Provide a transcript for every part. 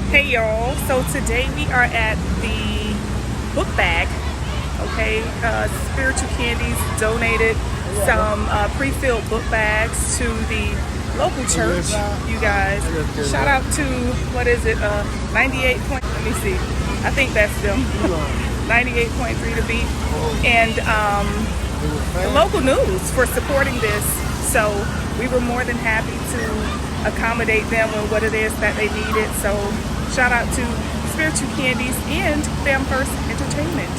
Hey y'all, so today we are at the book bag. Okay, Spiritual Candies donated some pre-filled book bags to the local church. You guys, shout out to, what is it, 98 point, let me see, I think that's them, 98.3 to beat, and the local news for supporting this. So we were more than happy to accommodate them with what it is that they needed. So shout out to Spiritual Candies and Fam First Entertainment.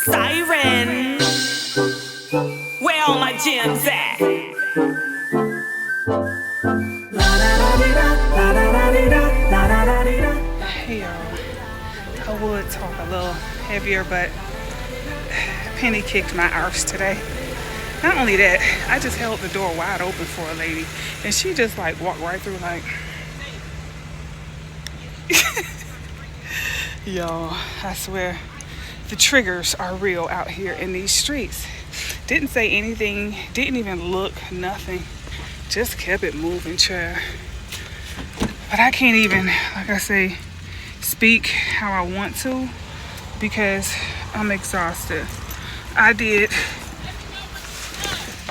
Sighren, where all my gems at? Hey y'all, I would talk a little heavier, but Penny kicked my arse today. Not only that, I just held the door wide open for a lady, and she just like walked right through like, y'all, I swear, the triggers are real out here in these streets. Didn't say anything, didn't even look, nothing. Just kept it moving, child. But I can't even, like I say, speak how I want to because I'm exhausted. I did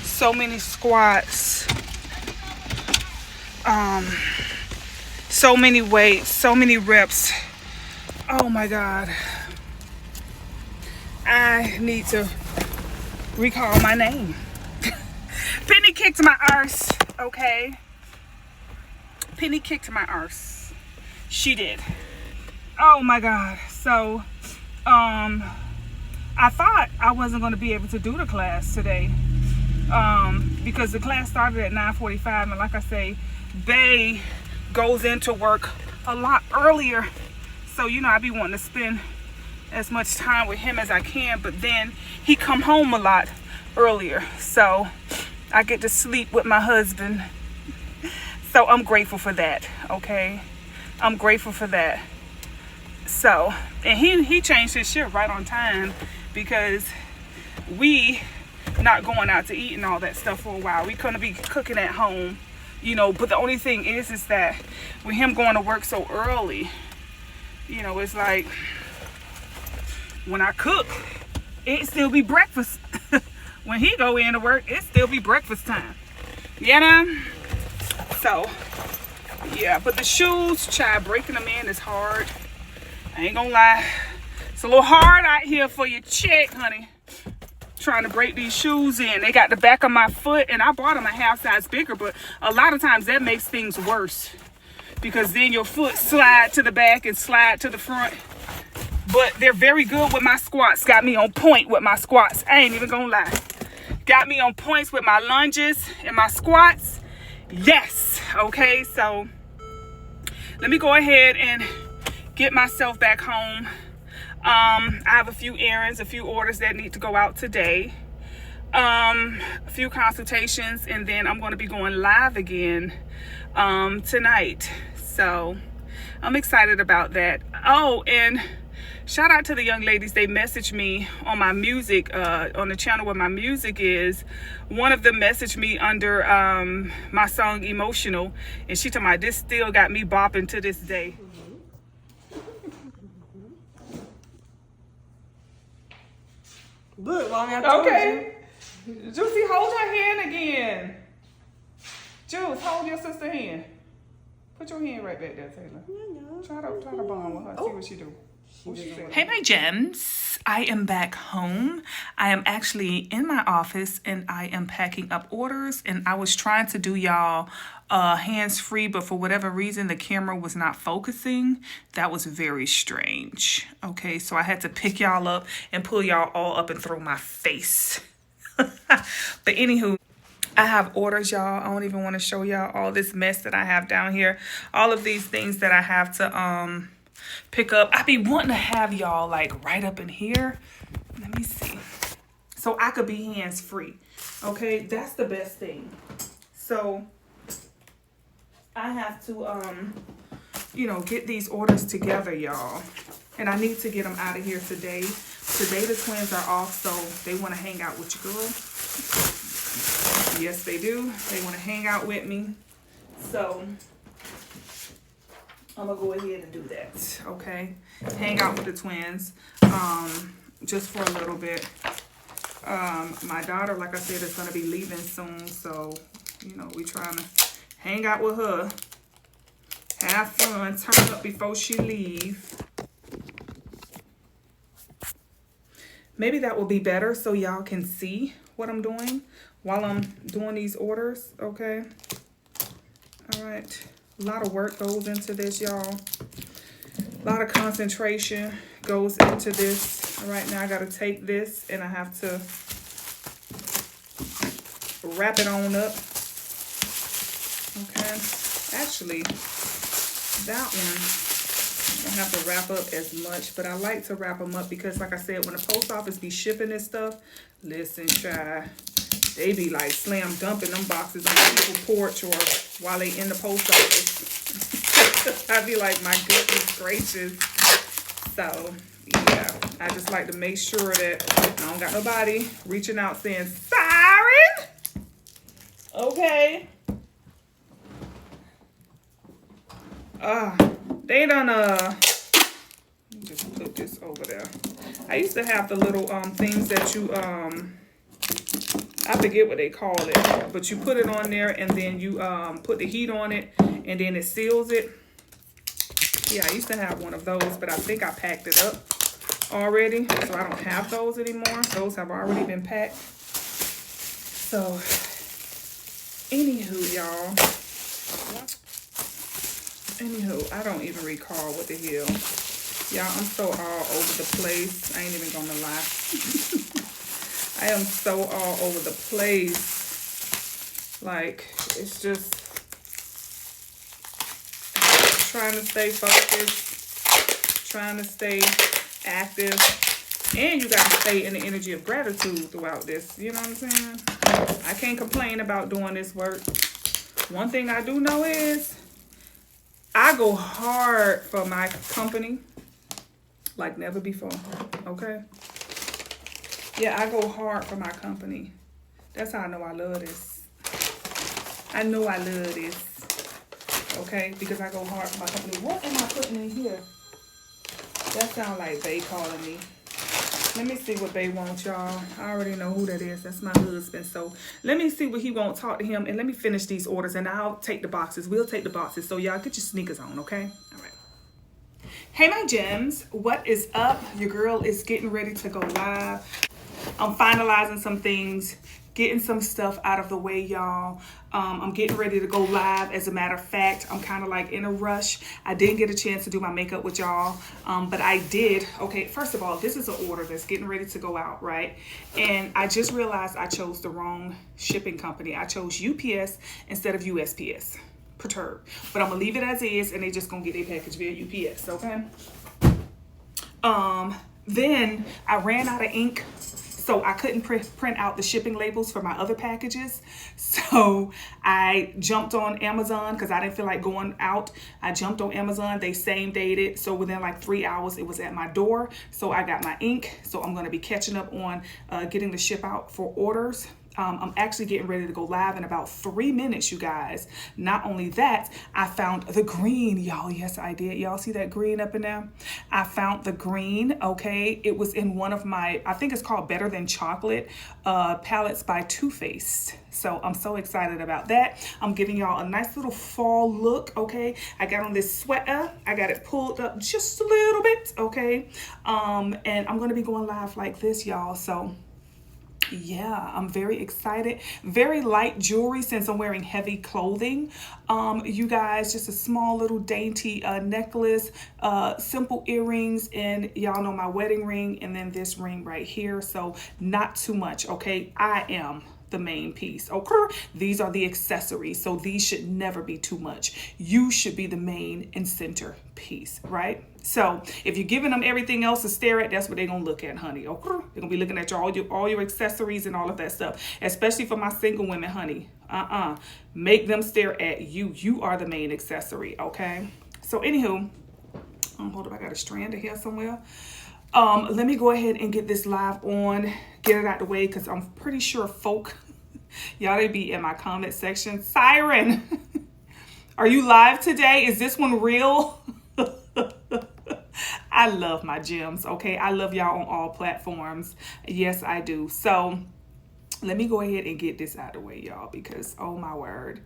so many squats, so many weights, so many reps. Oh my God. I need to recall my name. Penny kicked my arse, okay? Penny kicked my arse. She did. Oh my God. So, I thought I wasn't going to be able to do the class today. Because the class started at 9:45, and like I say, Bay goes into work a lot earlier. So, you know, I be wanting to spend as much time with him as I can, but then he come home a lot earlier. So I get to sleep with my husband. So I'm grateful for that, okay? I'm grateful for that. So, and he changed his shift right on time because we not going out to eat and all that stuff for a while. We couldn't be cooking at home, you know, but the only thing is that with him going to work so early, you know, it's like when I cook, it still be breakfast. When he go in to work, it still be breakfast time. You know? So, yeah, but the shoes, child, breaking them in is hard. I ain't gonna lie. It's a little hard out here for your chick, honey. Trying to break these shoes in. They got the back of my foot, and I bought them a half size bigger, but a lot of times that makes things worse because then your foot slide to the back and slide to the front. But they're very good with my squats. Got me on point with my squats. I ain't even gonna lie. Got me on points with my lunges and my squats. Yes. Okay, so let me go ahead and get myself back home. I have a few errands, a few orders that need to go out today. A few consultations, and then I'm going to be going live again tonight. So I'm excited about that. Oh, and shout out to the young ladies. They messaged me on my music, on the channel where my music is. One of them messaged me under my song Emotional, and she told me this still got me bopping to this day. Look, long after. Okay. Juicy, hold her hand again. Juice, hold your sister's hand. Put your hand right back there, Taylor. Try to bond with her. See what she do. Hey, my gems. I am back home. I am actually in my office and I am packing up orders, and I was trying to do y'all hands-free, but for whatever reason the camera was not focusing. That was very strange. Okay, so I had to pick y'all up and pull y'all all up and throw my face. But anywho, I have orders, y'all. I don't even want to show y'all all this mess that I have down here. All of these things that I have to pick up. I be wanting to have y'all like right up in here. Let me see. So I could be hands-free. Okay, that's the best thing. So I have to you know, get these orders together, y'all. And I need to get them out of here today. Today the twins are off, so they want to hang out with you, girl. Yes, they do. They want to hang out with me. So I'm gonna go ahead and do that, okay? Hang out with the twins, just for a little bit. My daughter, like I said, is gonna be leaving soon, so you know, we trying to hang out with her, have fun, turn up before she leave. Maybe that will be better so y'all can see what I'm doing while I'm doing these orders, okay? All right. A lot of work goes into this, y'all. A lot of concentration goes into this. All right, now I got to take this and I have to wrap it on up. Okay. Actually, that one, I don't have to wrap up as much, but I like to wrap them up because, like I said, when the post office be shipping this stuff, listen, child, they be like slam dumping them boxes on people's porch or while they in the post office. I be like, my goodness gracious. So, yeah, I just like to make sure that I don't got nobody reaching out saying, Sighren! Okay. They done, let me just put this over there. I used to have the little things that you, I forget what they call it, but you put it on there and then you put the heat on it and then it seals it. Yeah, I used to have one of those, but I think I packed it up already, so I don't have those anymore. Those have already been packed. So, anywho, y'all. Anywho, I don't even recall what the hell. Y'all, I'm so all over the place. I ain't even gonna lie. I am so all over the place. Like, it's just trying to stay focused, trying to stay active, and you got to stay in the energy of gratitude throughout this. You know what I'm saying? I can't complain about doing this work. One thing I do know is I go hard for my company like never before, okay? Yeah, I go hard for my company. That's how I know I love this. I know I love this, okay? Because I go hard for my company. What am I putting in here? That sounds like Bae calling me. Let me see what Bae wants, y'all. I already know who that is. That's my husband. So let me see what he wants. Talk to him and let me finish these orders and I'll take the boxes. We'll take the boxes. So y'all get your sneakers on, okay? All right. Hey, my gems. What is up? Your girl is getting ready to go live. I'm finalizing some things, getting some stuff out of the way, y'all. I'm getting ready to go live. As a matter of fact, I'm kind of like in a rush. I didn't get a chance to do my makeup with y'all, but I did. Okay, first of all, this is an order that's getting ready to go out, right? And I just realized I chose the wrong shipping company. I chose UPS instead of USPS. Perturbed. But I'm going to leave it as is, and they just going to get their package via UPS, okay? Then I ran out of ink. So I couldn't print out the shipping labels for my other packages. So I jumped on Amazon because I didn't feel like going out. I jumped on Amazon. They same dated. So within like 3 hours, it was at my door. So I got my ink. So I'm going to be catching up on getting the ship out for orders. I'm actually getting ready to go live in about 3 minutes, you guys. Not only that, I found the green, y'all. Yes, I did. Y'all see that green up in there? I found the green, okay? It was in one of my, I think it's called Better Than Chocolate palettes by Too Faced. So I'm so excited about that. I'm giving y'all a nice little fall look, okay? I got on this sweater. I got it pulled up just a little bit, okay? And I'm going to be going live like this, y'all. So yeah, I'm very excited. Very light jewelry since I'm wearing heavy clothing. You guys, just a small little dainty necklace, simple earrings, and y'all know my wedding ring, and then this ring right here. So not too much, okay? I am the main piece, okay? These are the accessories, so these should never be too much. You should be the main and center piece, right? So if you're giving them everything else to stare at, that's what they're gonna look at, honey, okay? They're gonna be looking at all your accessories and all of that stuff, especially for my single women, honey. Make them stare at you. You are the main accessory, okay? So anywho, hold up, I got a strand of hair somewhere. Let me go ahead and get this live on, get it out the way, because I'm pretty sure folk Y'all, they be in my comment section. Sighren, are you live today? Is this one real? I love my gems, okay? I love y'all on all platforms. Yes, I do. So let me go ahead and get this out of the way, y'all, because oh my word.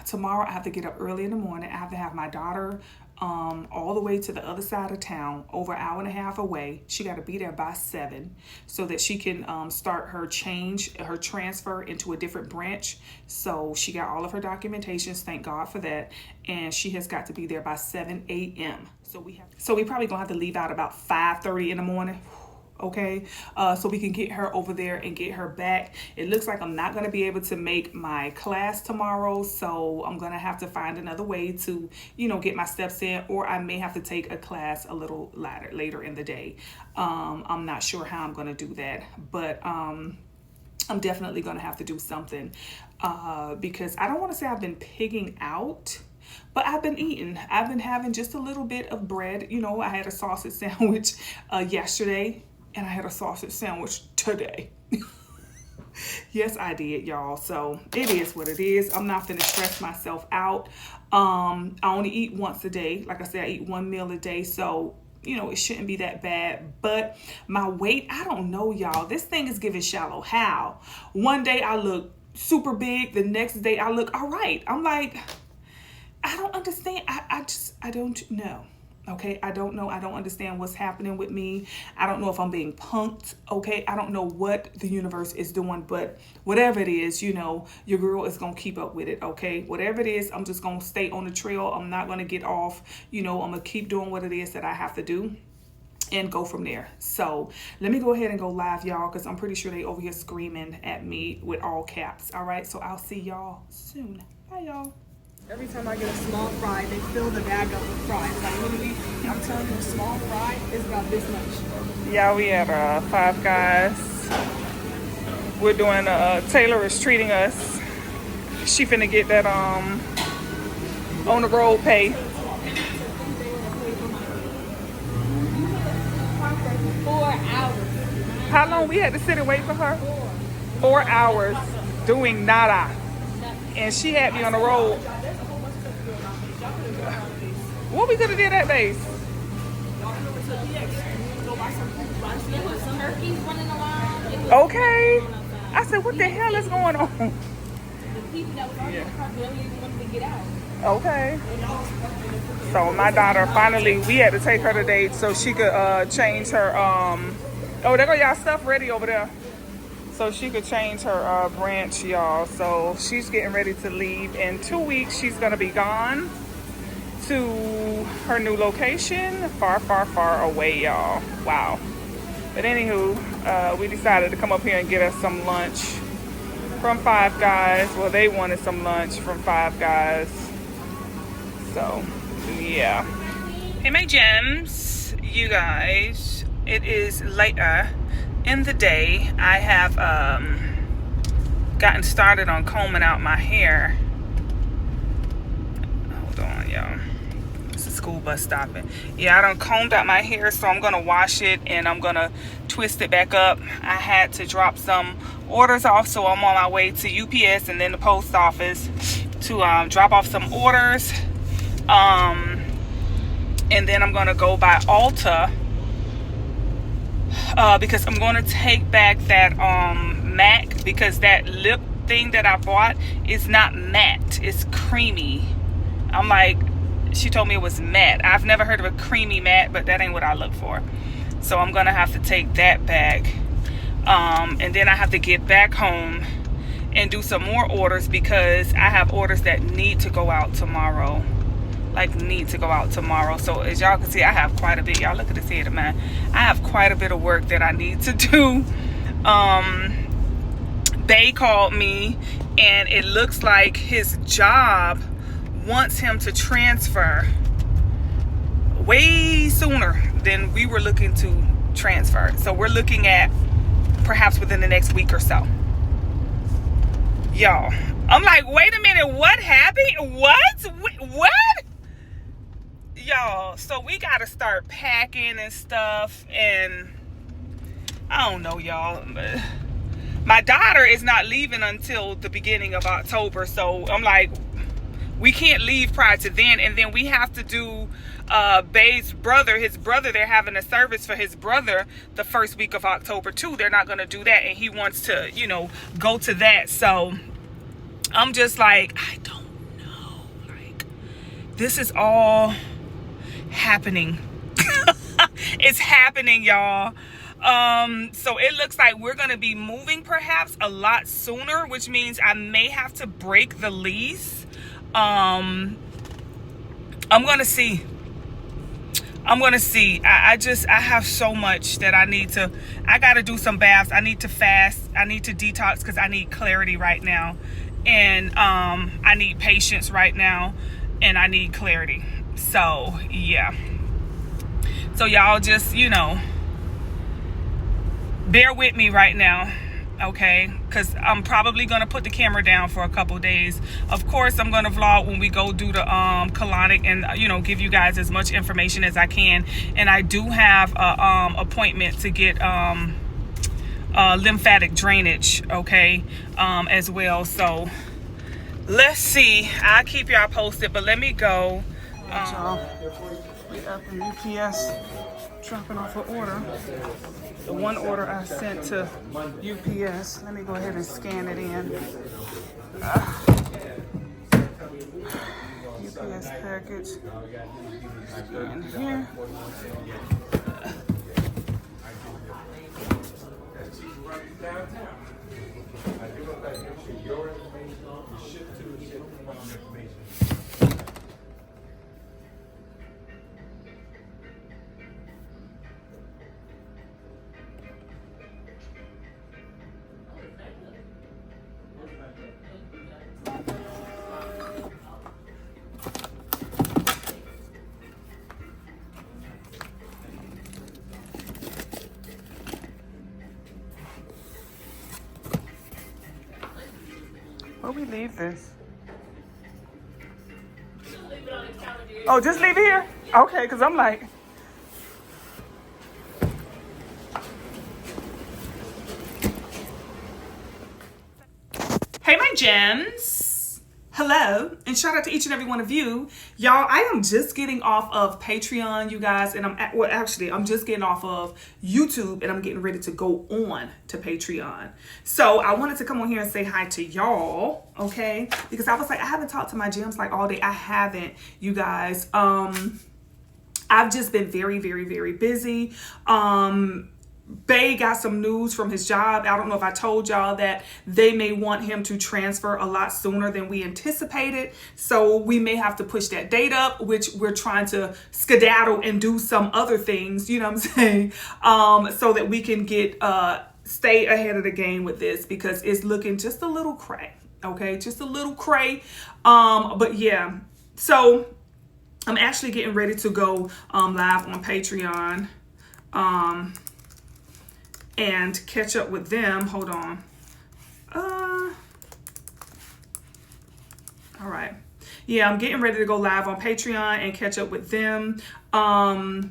Tomorrow I have to get up early in the morning. I have to have my daughter all the way to the other side of town, over an hour and a half away. She got to be there by 7 so that she can start her transfer into a different branch. So she got all of her documentations, thank God for that, and she has got to be there by 7 a.m. So we probably gonna have to leave out about 5:30 in the morning. Okay, so we can get her over there and get her back. It looks like I'm not going to be able to make my class tomorrow, so I'm going to have to find another way to, get my steps in, or I may have to take a class a little later in the day. I'm not sure how I'm going to do that, but I'm definitely going to have to do something because I don't want to say I've been pigging out, but I've been eating. I've been having just a little bit of bread. I had a sausage sandwich yesterday. And I had a sausage sandwich today. Yes, I did, y'all. So it is what it is. I'm not finna stress myself out. I only eat once a day. Like I said, I eat one meal a day. So, it shouldn't be that bad. But my weight, I don't know, y'all. This thing is giving shallow. How? One day I look super big. The next day I look all right. I'm like, I don't understand. I don't know. Okay, I don't know. I don't understand what's happening with me. I don't know if I'm being punked. Okay, I don't know what the universe is doing, but whatever it is, your girl is going to keep up with it. Okay, whatever it is, I'm just going to stay on the trail. I'm not going to get off. I'm going to keep doing what it is that I have to do and go from there. So let me go ahead and go live, y'all, because I'm pretty sure they over here screaming at me with all caps. All right, so I'll see y'all soon. Bye, y'all. Every time I get a small fry, they fill the bag up with fries. Like literally, I'm telling you, a small fry is about this much. Yeah, we at Five Guys. We're doing, Taylor is treating us. She finna get that, on the road pay. 4 hours. How long we had to sit and wait for her? 4 hours doing nada. And she had me on the road. What we could have did that base? Okay. I said, what the hell is going on? Okay. So my daughter finally, we had to take her today so she could change her, oh, there go y'all stuff ready over there. So she could change her branch, y'all. So she's getting ready to leave. In 2 weeks, she's going to be gone to her new location. Far, far, far away, y'all. Wow. But anywho, we decided to come up here and get us some lunch from Five Guys. Well, they wanted some lunch from Five Guys. So, yeah. Hey, my gems. You guys, it is later in the day. I have gotten started on combing out my hair. Hold on, y'all. It's a school bus stopping. Yeah, I done combed out my hair, so I'm gonna wash it and I'm gonna twist it back up. I had to drop some orders off, so I'm on my way to UPS and then the post office to drop off some orders. And then I'm gonna go by Ulta because I'm going to take back that MAC, because that lip thing that I bought is not matte, it's creamy. I'm like, she told me it was matte. I've never heard of a creamy matte, but that ain't what I look for. So I'm gonna have to take that back, and then I have to get back home and do some more orders, because I have orders that need to go out tomorrow. So as y'all can see, I have quite a bit. Y'all look at this head of mine. I have quite a bit of work that I need to do. They called me, and it looks like his job wants him to transfer way sooner than we were looking to transfer. So we're looking at perhaps within the next week or so. Y'all, I'm like, wait a minute, what happened? What? Y'all, so we gotta start packing and stuff, and I don't know, y'all. My daughter is not leaving until the beginning of October, so I'm like, we can't leave prior to then. And then we have to do Bay's brother, his brother, they're having a service for his brother the first week of October too. They're not going to do that, and he wants to, you know, go to that. So I'm just like, I don't know, like, this is all happening. It's happening, y'all. So it looks like we're going to be moving perhaps a lot sooner, which means I may have to break the lease. I'm going to see. I have so much that I got to do some baths. I need to fast. I need to detox because I need clarity right now. And I need patience right now. And I need clarity. So, yeah. So y'all just, you know, bear with me right now, okay? Because I'm probably going to put the camera down for a couple days. Of course, I'm going to vlog when we go do the colonic and, you know, give you guys as much information as I can. And I do have a appointment to get lymphatic drainage, okay, as well. So let's see. I'll keep y'all posted, but let me go. We up in UPS dropping off an order. The one order I sent to UPS. Let me go ahead and scan it in. UPS package. Scan here. Where we leave this? Oh, just leave it here? Okay, because I'm like... Hey, my gems. Hello, and shout out to each and every one of you. Y'all, I am just getting off of Patreon, you guys, and I'm just getting off of YouTube, and I'm getting ready to go on to Patreon. So I wanted to come on here and say hi to y'all, okay? Because I was like, I haven't talked to my gems like all day. I haven't, you guys. I've just been very, very, very busy. Bay got some news from his job. I don't know if I told y'all that they may want him to transfer a lot sooner than we anticipated. So we may have to push that date up, which we're trying to skedaddle and do some other things, you know what I'm saying? So that we can get, stay ahead of the game with this because it's looking just a little cray. Okay. Just a little cray. But yeah, so I'm actually getting ready to go, live on Patreon. And catch up with them. Hold on. All right. Yeah, I'm getting ready to go live on Patreon and catch up with them. Y'all,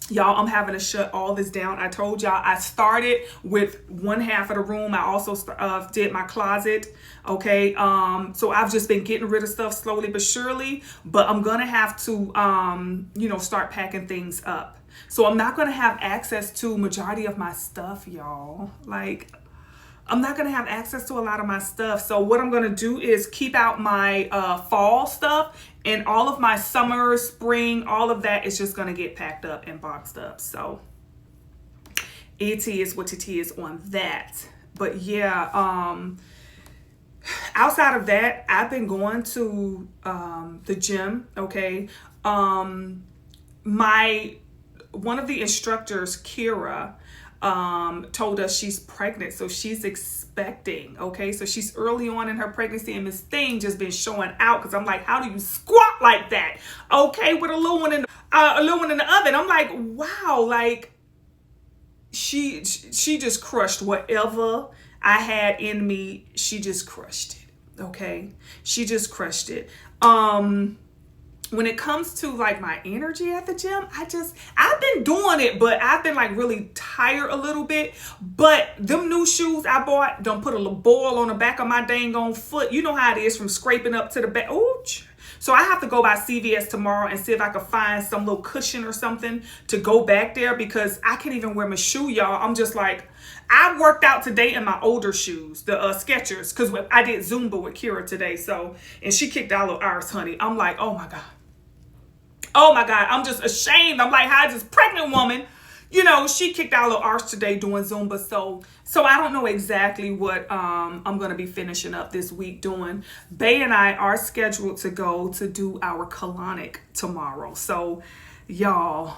I'm having to shut all this down. I told y'all I started with one half of the room. I also did my closet. Okay. So I've just been getting rid of stuff slowly but surely. But I'm going to have to, you know, start packing things up. So I'm not going to have access to majority of my stuff, y'all. Like, I'm not going to have access to a lot of my stuff. So what I'm going to do is keep out my fall stuff, and all of my summer, spring, all of that is just going to get packed up and boxed up. So it is what it is on that. But yeah, outside of that, I've been going to the gym, okay? One of the instructors, Kira, told us she's pregnant, so she's expecting, okay? So she's early on in her pregnancy, and this thing just been showing out, because I'm like, how do you squat like that? Okay, with a little one in the oven. I'm like, wow, like, she just crushed whatever I had in me. She just crushed it, okay? She just crushed it. when it comes to like my energy at the gym, I've been doing it, but I've been like really tired a little bit. But them new shoes I bought don't put a little boil on the back of my dang on foot. You know how it is from scraping up to the back. Ooh. So I have to go by CVS tomorrow and see if I can find some little cushion or something to go back there, because I can't even wear my shoe, y'all. I'm just like, I worked out today in my older shoes, the Skechers, because I did Zumba with Kira today. So, and she kicked out a little arse, honey. I'm like, oh my God. Oh my God. I'm just ashamed. I'm like, how this pregnant woman, you know, she kicked out a little arse today doing Zumba. So I don't know exactly what I'm going to be finishing up this week doing. Bay and I are scheduled to go to do our colonic tomorrow. So y'all,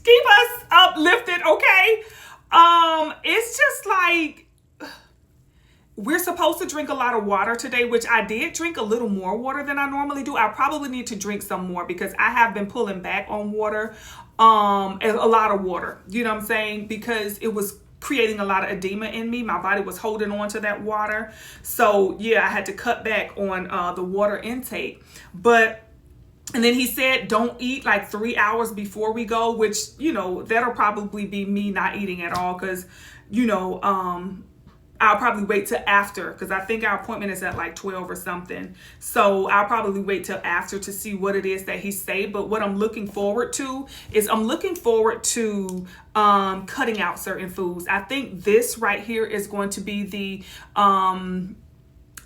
keep us uplifted, okay? It's just like, we're supposed to drink a lot of water today, which I did drink a little more water than I normally do. I probably need to drink some more because I have been pulling back on water, a lot of water, you know what I'm saying? Because it was creating a lot of edema in me. My body was holding on to that water. So yeah, I had to cut back on the water intake. And then he said, don't eat like 3 hours before we go, which, you know, that'll probably be me not eating at all. Cause, you know, I'll probably wait till after, because I think our appointment is at like 12 or something. So I'll probably wait till after to see what it is that he say. But what I'm looking forward to is cutting out certain foods. I think this right here is going to be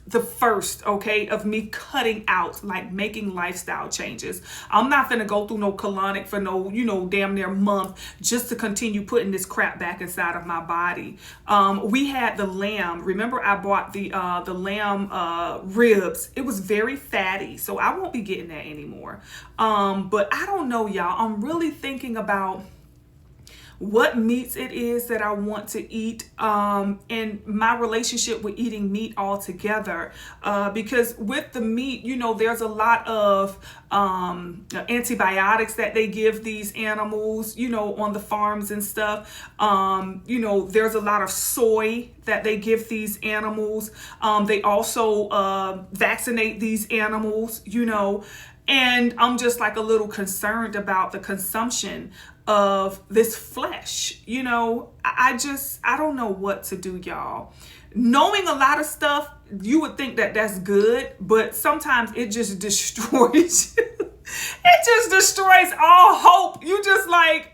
the first, okay, of me cutting out, like making lifestyle changes. I'm not gonna go through no colonic for no, you know, damn near month just to continue putting this crap back inside of my body. We had the lamb. Remember, I bought the lamb ribs. It was very fatty, so I won't be getting that anymore. But I don't know, y'all. I'm really thinking about what meats it is that I want to eat, and my relationship with eating meat altogether, because with the meat, you know, there's a lot of antibiotics that they give these animals, you know, on the farms and stuff. You know, there's a lot of soy that they give these animals. They also vaccinate these animals, you know, and I'm just like a little concerned about the consumption of this flesh. You know, I don't know what to do, y'all. Knowing a lot of stuff, you would think that that's good, but sometimes it just destroys you. It just destroys all hope. You just like,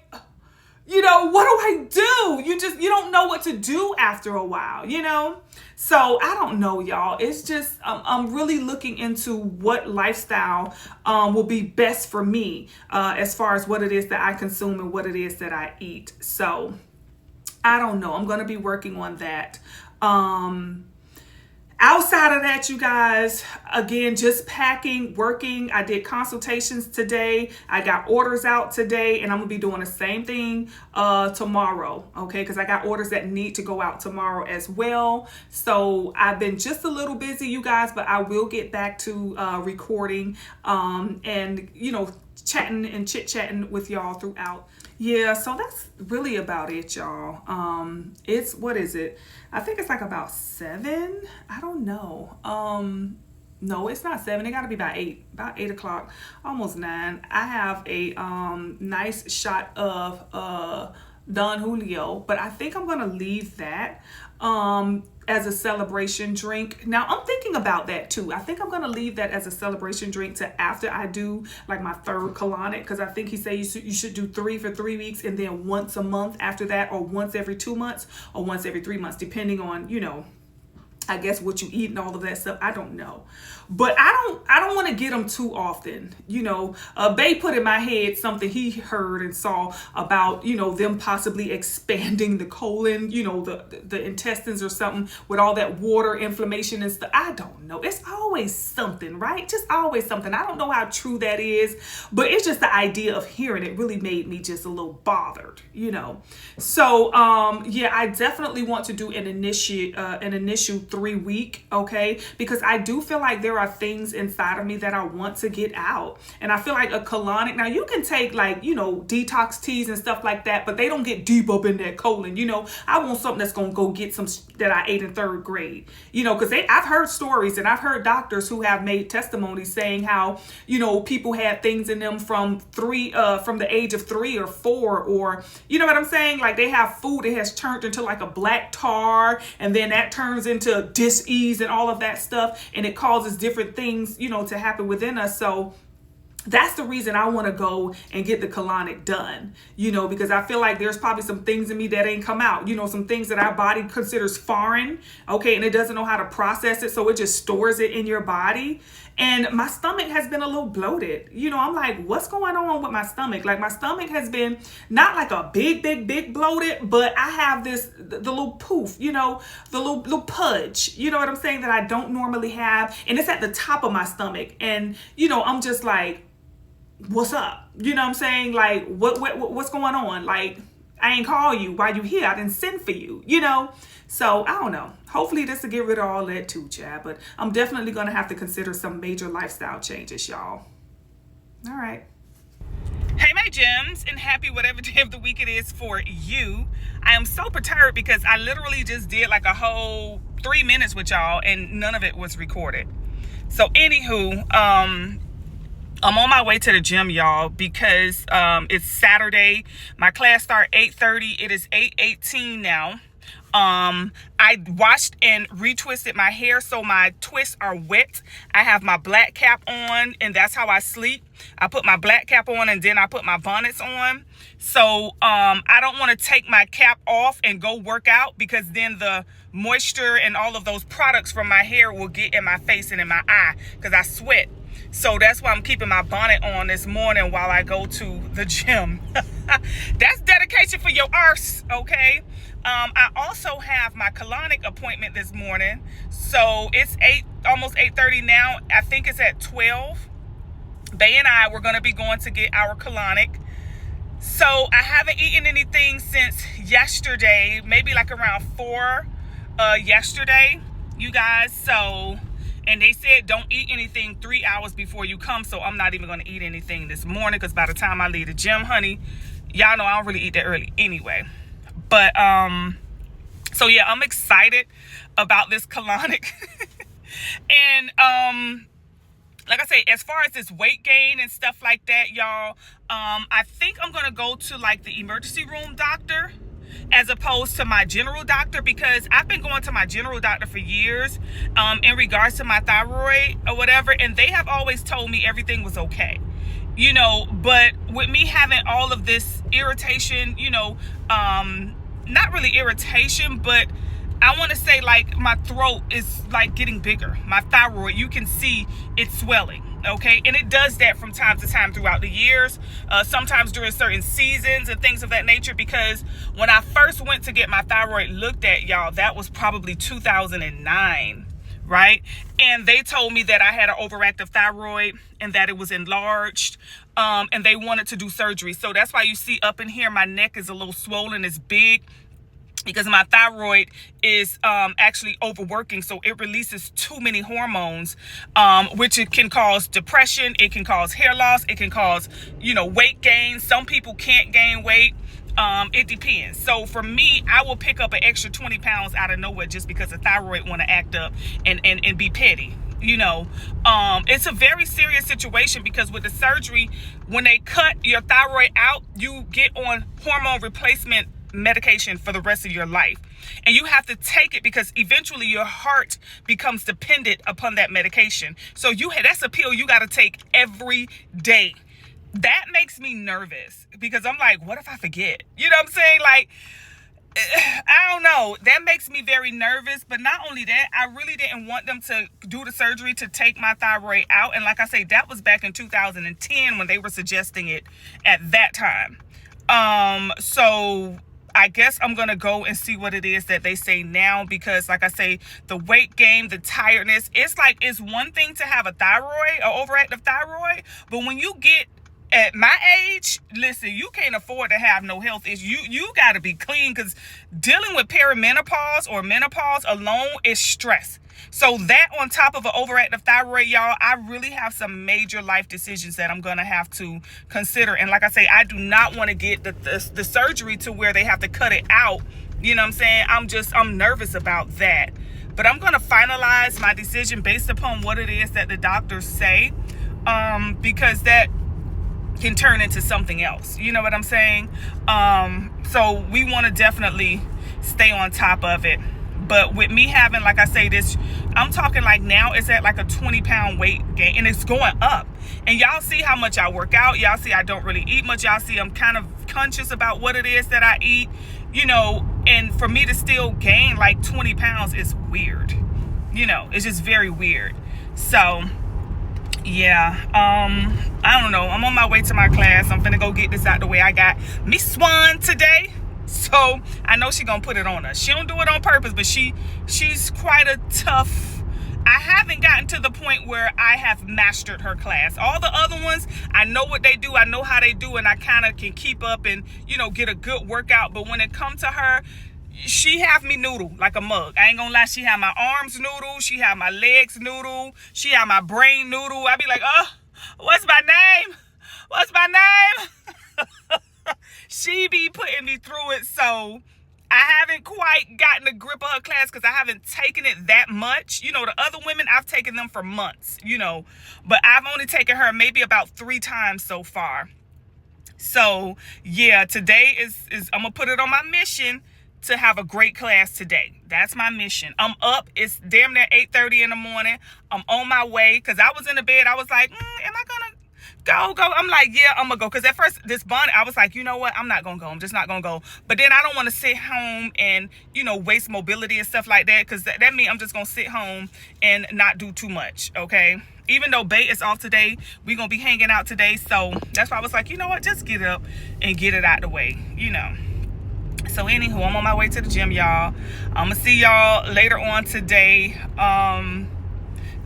you know, what do I do? You don't know what to do after a while, you know? So I don't know, y'all. It's just, I'm really looking into what lifestyle will be best for me as far as what it is that I consume and what it is that I eat. So I don't know. I'm going to be working on that. Outside of that, you guys, again, just packing, working. I did consultations today. I got orders out today, and I'm gonna be doing the same thing tomorrow, okay? Because I got orders that need to go out tomorrow as well. So I've been just a little busy, you guys, but I will get back to recording and, you know, chatting and chit-chatting with y'all throughout. Yeah, so that's really about it, y'all. It's, what is it? I think it's like about 7. I don't know. No, it's not 7. It got to be about 8 o'clock, almost 9. I have a nice shot of Don Julio, but I think I'm going to leave that as a celebration drink. Now, I'm thinking about that too. I think I'm going to leave that as a celebration drink to after I do like my 3rd colonic, because I think he said you should do 3 for 3 weeks and then once a month after that, or once every 2 months, or once every 3 months, depending on, you know, I guess what you eat and all of that stuff. I don't know. But I don't want to get them too often. You know, Bay put in my head something he heard and saw about, you know, them possibly expanding the colon, you know, the intestines or something with all that water inflammation and stuff. I don't know. It's always something, right? Just always something. I don't know how true that is, but it's just the idea of hearing it really made me just a little bothered, you know. So, yeah, I definitely want to do an initial 3 3 week, okay? Because I do feel like there are things inside of me that I want to get out. And I feel like a colonic, now you can take like, you know, detox teas and stuff like that, but they don't get deep up in that colon. You know, I want something that's going to go get some that I ate in 3rd grade, you know, because I've heard stories and I've heard doctors who have made testimonies saying how, you know, people had things in them from the age of 3 or 4, or, you know what I'm saying? Like they have food that has turned into like a black tar, and then that turns into dis-ease and all of that stuff, and it causes different things, you know, to happen within us. So that's the reason I want to go and get the colonic done, you know, because I feel like there's probably some things in me that ain't come out, you know, some things that our body considers foreign, okay, and it doesn't know how to process it, so it just stores it in your body. And my stomach has been a little bloated. You know, I'm like, what's going on with my stomach? Like my stomach has been not like a big bloated, but I have the little poof, you know, the little pudge, you know what I'm saying, that I don't normally have. And it's at the top of my stomach. And, you know, I'm just like, what's up? You know what I'm saying? Like, what's going on? Like, I ain't call you while you here. I didn't send for you, you know? So I don't know. Hopefully this will get rid of all that too, Chad. But I'm definitely going to have to consider some major lifestyle changes, y'all. All right. Hey, my gems, and happy whatever day of the week it is for you. I am so perturbed because I literally just did like a whole 3 minutes with y'all and none of it was recorded. So anywho, I'm on my way to the gym, y'all, because it's Saturday. My class start 8:30. It is 8:18 now. I washed and retwisted my hair, so my twists are wet. I have my black cap on, and that's how I sleep. I put my black cap on, and then I put my bonnets on. So I don't want to take my cap off and go work out, because then the moisture and all of those products from my hair will get in my face and in my eye, because I sweat. So that's why I'm keeping my bonnet on this morning while I go to the gym. That's dedication for your arse, okay? I also have my colonic appointment this morning. So it's almost 8:30 now. I think it's at 12. Bay and I were going to be going to get our colonic. So I haven't eaten anything since yesterday, maybe like around 4 yesterday, you guys. So, and they said don't eat anything 3 hours before you come. So I'm not even going to eat anything this morning, because by the time I leave the gym, honey, y'all know I don't really eat that early anyway. But so yeah, I'm excited about this colonic. And like I say, as far as this weight gain and stuff like that, y'all, I think I'm gonna go to like the emergency room doctor as opposed to my general doctor, because I've been going to my general doctor for years in regards to my thyroid or whatever, and they have always told me everything was okay, you know. But with me having all of this irritation, you know, not really irritation, but I want to say like my throat is like getting bigger. My thyroid, you can see it's swelling, okay? And it does that from time to time throughout the years, sometimes during certain seasons and things of that nature, because when I first went to get my thyroid looked at, y'all, that was probably 2009, right? And they told me that I had an overactive thyroid and that it was enlarged, and they wanted to do surgery. So that's why you see up in here, my neck is a little swollen, it's big, because my thyroid is actually overworking. So it releases too many hormones, which it can cause depression. It can cause hair loss. It can cause, you know, weight gain. Some people can't gain weight. It depends. So for me, I will pick up an extra 20 pounds out of nowhere just because the thyroid want to act up and be petty. You know, it's a very serious situation, because with the surgery, when they cut your thyroid out, you get on hormone replacement medication for the rest of your life, and you have to take it because eventually your heart becomes dependent upon that medication. So that's a pill you got to take every day. That makes me nervous, because I'm like, what if I forget? You know what I'm saying? Like, I don't know. That makes me very nervous. But not only that, I really didn't want them to do the surgery to take my thyroid out. And like I say, that was back in 2010 when they were suggesting it at that time. So I guess I'm going to go and see what it is that they say now, because like I say, the weight gain, the tiredness, it's like, it's one thing to have a thyroid or overactive thyroid, but when you get at my age, listen, you can't afford to have no health issues. You got to be clean, because dealing with perimenopause or menopause alone is stress. So that on top of an overactive thyroid, y'all, I really have some major life decisions that I'm going to have to consider. And like I say, I do not want to get the surgery to where they have to cut it out. You know what I'm saying? I'm nervous about that. But I'm going to finalize my decision based upon what it is that the doctors say, because that can turn into something else. You know what I'm saying? So we want to definitely stay on top of it. But with me having, like I say, this, I'm talking like now it's at like a 20-pound weight gain, and it's going up. And y'all see how much I work out. Y'all see I don't really eat much. Y'all see I'm kind of conscious about what it is that I eat, you know, and for me to still gain like 20 pounds is weird. You know, it's just very weird. So yeah, I don't know. I'm on my way to my class. I'm finna go get this out the way. I got Miss Swan today, so I know she gonna put it on us. She don't do it on purpose, but she's quite a tough. I haven't gotten to the point where I have mastered her class. All the other ones, I know what they do, I know how they do, and I kind of can keep up and, you know, get a good workout. But when it comes to her, she have me noodle like a mug. I ain't gonna lie, she have my arms noodle, she have my legs noodle, she have my brain noodle. I be like, oh, what's my name? What's my name? She be putting me through it. So I haven't quite gotten a grip of her class because I haven't taken it that much. You know, the other women, I've taken them for months, you know, but I've only taken her maybe about 3 times so far. So yeah, today is I'm gonna put it on my mission to have a great class today. That's my mission. I'm up. It's damn near 8:30 in the morning. I'm on my way, because I was in the bed. I was like, am I gonna go? I'm like, yeah, I'm gonna go. Because at first, this bonnet, I was like, you know what? I'm not gonna go. I'm just not gonna go. But then I don't want to sit home and, you know, waste mobility and stuff like that, because that means I'm just gonna sit home and not do too much, okay? Even though Bay is off today, we're gonna be hanging out today. So that's why I was like, you know what? Just get up and get it out the way, you know. So anywho, I'm on my way to the gym, y'all. I'm gonna see y'all later on today.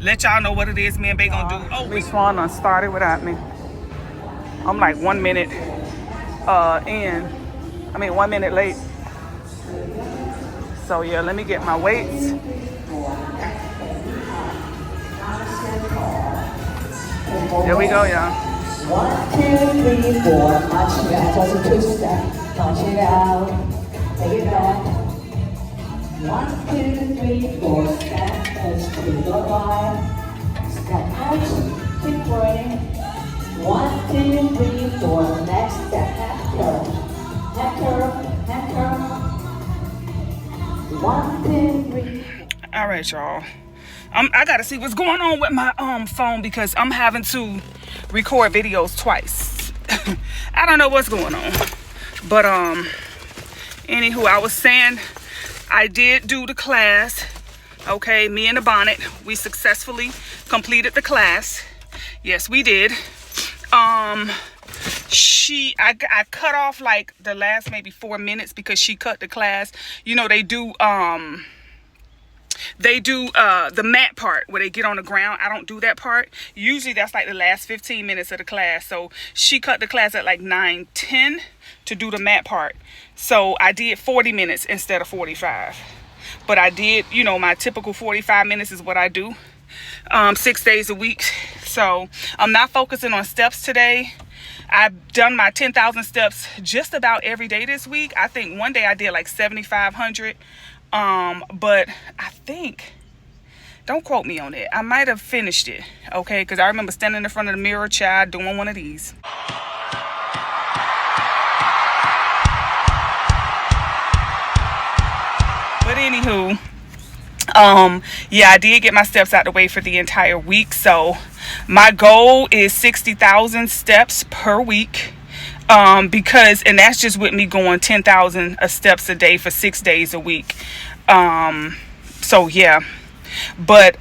Let y'all know what it is me and Bay gonna do. Oh, Miss Swan done started without me. I'm like 1 minute 1 minute late. So yeah, let me get my weights. There we go, y'all. 1, 2, 3, 4, march it out, just a two-step, march it out, take it back. 1, 2, 3, 4, step, let's do the right, step out, keep running. 1, 2, 3, 4, next step, half curve, half curve, half curve. 1, 2, 3. All right, y'all. I gotta see what's going on with my phone, because I'm having to record videos twice. I don't know what's going on, but anywho, I was saying I did do the class. Okay, me and the bonnet, we successfully completed the class. Yes, we did. I cut off like the last maybe 4 minutes because she cut the class. You know, they do the mat part where they get on the ground. I don't do that part. Usually that's like the last 15 minutes of the class. So she cut the class at like 9:10 to do the mat part. So I did 40 minutes instead of 45. But I did, you know, my typical 45 minutes is what I do 6 days a week. So I'm not focusing on steps today. I've done my 10,000 steps just about every day this week. I think one day I did like 7,500. But I think, don't quote me on it, I might have finished it, okay? Because I remember standing in front of the mirror, child, doing one of these. But anywho, yeah, I did get my steps out the way for the entire week. So my goal is 60,000 steps per week. Because, and that's just with me going 10,000 steps a day for 6 days a week. So yeah, but,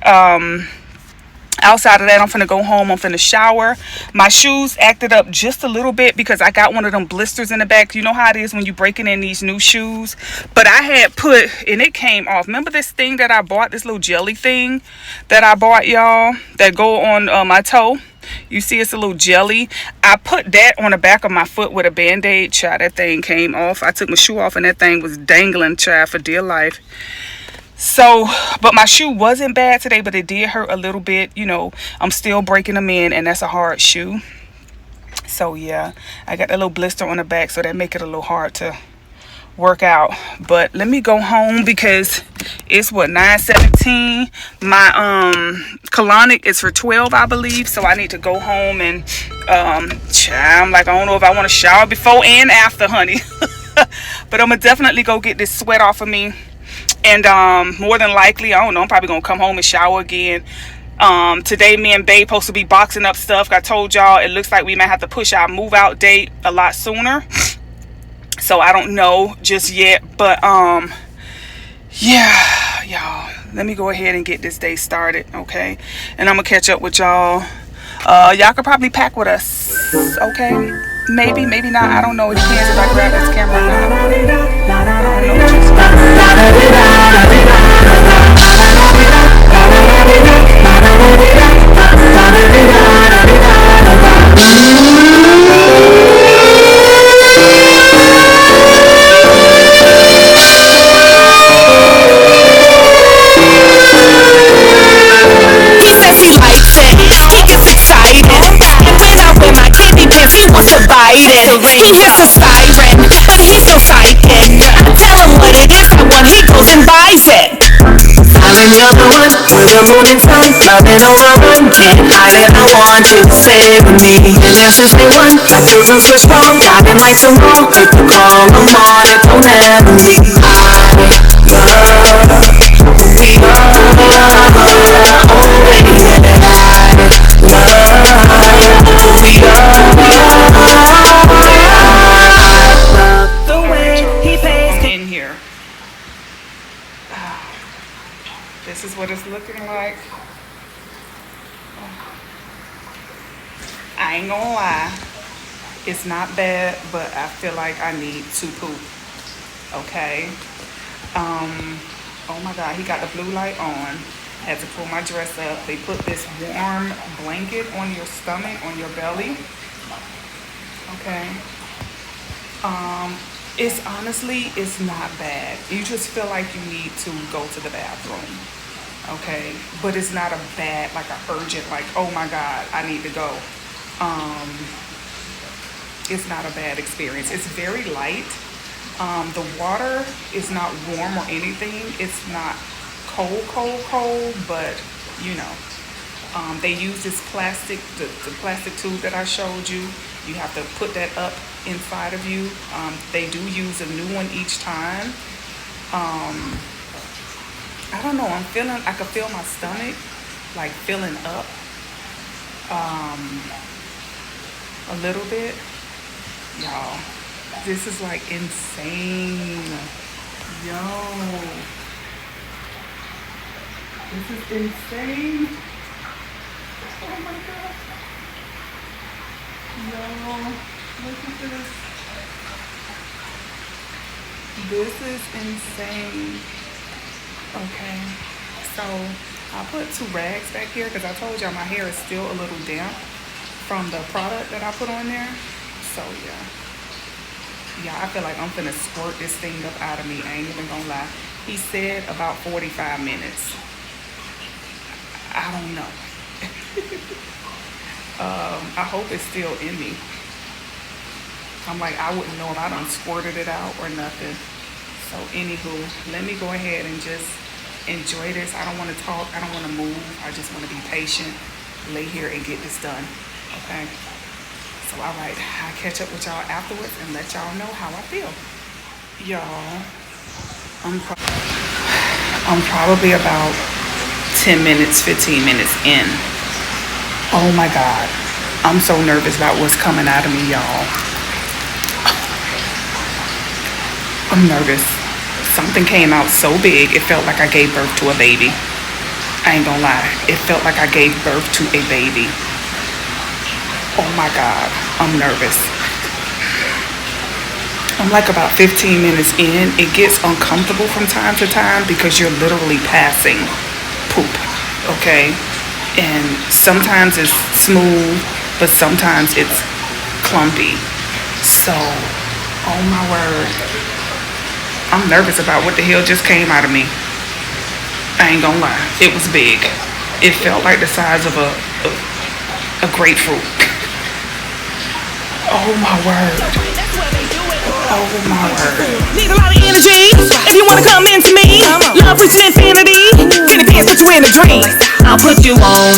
Outside of that, I'm finna go home. I'm finna shower. My shoes acted up just a little bit because I got one of them blisters in the back. You know how it is when you breaking in these new shoes. But I had put, and it came off. Remember this thing that I bought, this little jelly thing that I bought, y'all, that go on my toe? You see it's a little jelly. I put that on the back of my foot with a band-aid. Child, that thing came off. I took my shoe off and that thing was dangling, child, for dear life. So, but my shoe wasn't bad today, but it did hurt a little bit. You know, I'm still breaking them in, and that's a hard shoe. So yeah, I got a little blister on the back, so that make it a little hard to work out. But let me go home because it's what, 9:17. My colonic is for 12, I believe. So I need to go home and I'm like, I don't know if I want to shower before and after, honey. But I'm gonna definitely go get this sweat off of me. And more than likely, I don't know, I'm probably gonna come home and shower again. Today me and Babe supposed to be boxing up stuff. I told y'all it looks like we might have to push our move out date a lot sooner. So I don't know just yet. But yeah, y'all, let me go ahead and get this day started, okay? And I'm gonna catch up with y'all. Y'all could probably pack with us, okay? Maybe, maybe not. I don't know. It depends if I grab this camera or not. I don't know. He says he likes it, he gets excited. And when I wear my candy pants, he wants to bite it. He hears the siren, but he's so psychic. I tell him what it is I want, he goes and buys it. I'm you're the one with the moon and sun, loving overrun. Can't hide it, I want you to save me. And just as they one, my feels are so strong. Guiding like some wrong, hit the call, I'm on it, don't ever leave. In here. This is what it's looking like. I ain't gonna lie, it's not bad, but I feel like I need to poop. Okay. Oh my God, he got the blue light on. Had to pull my dress up. They put this warm blanket on your stomach, on your belly. Okay. It's honestly, it's not bad. You just feel like you need to go to the bathroom. Okay. But it's not a bad, like a urgent, like, oh my God, I need to go. It's not a bad experience. It's very light. The water is not warm or anything. It's not cold, but you know, they use this plastic, the plastic tube that I showed you. You have to put that up inside of you. They do use a new one each time. I don't know, I could feel my stomach like filling up a little bit. Y'all, this is like insane. Yo, this is insane. Oh my God. Yo, look at this. This is insane. Okay, so I put 2 rags back here because I told y'all my hair is still a little damp from the product that I put on there. So yeah, I feel like I'm finna squirt this thing up out of me. I ain't even gonna lie. He said about 45 minutes. I don't know. I hope it's still in me. I'm like, I wouldn't know if I done squirted it out or nothing. So anywho, let me go ahead and just enjoy this. I don't want to talk. I don't want to move. I just want to be patient, lay here and get this done. Okay. So all right, I'll catch up with y'all afterwards and let y'all know how I feel. Y'all, I'm probably about 10 minutes, 15 minutes in. Oh my God. I'm so nervous about what's coming out of me, y'all. I'm nervous. Something came out so big, it felt like I gave birth to a baby. I ain't gonna lie. It felt like I gave birth to a baby. Oh my God, I'm nervous. I'm like about 15 minutes in. It gets uncomfortable from time to time because you're literally passing poop, okay? And sometimes it's smooth, but sometimes it's clumpy. So, oh my word. I'm nervous about what the hell just came out of me. I ain't gonna lie. It was big. It felt like the size of a grapefruit. Oh my word. Oh my word. Need a lot of energy if you wanna come into me. Love reach infinity. Finny pants put you in a dream. I'll put you on,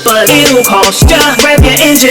but it'll cost ya. Rev your engine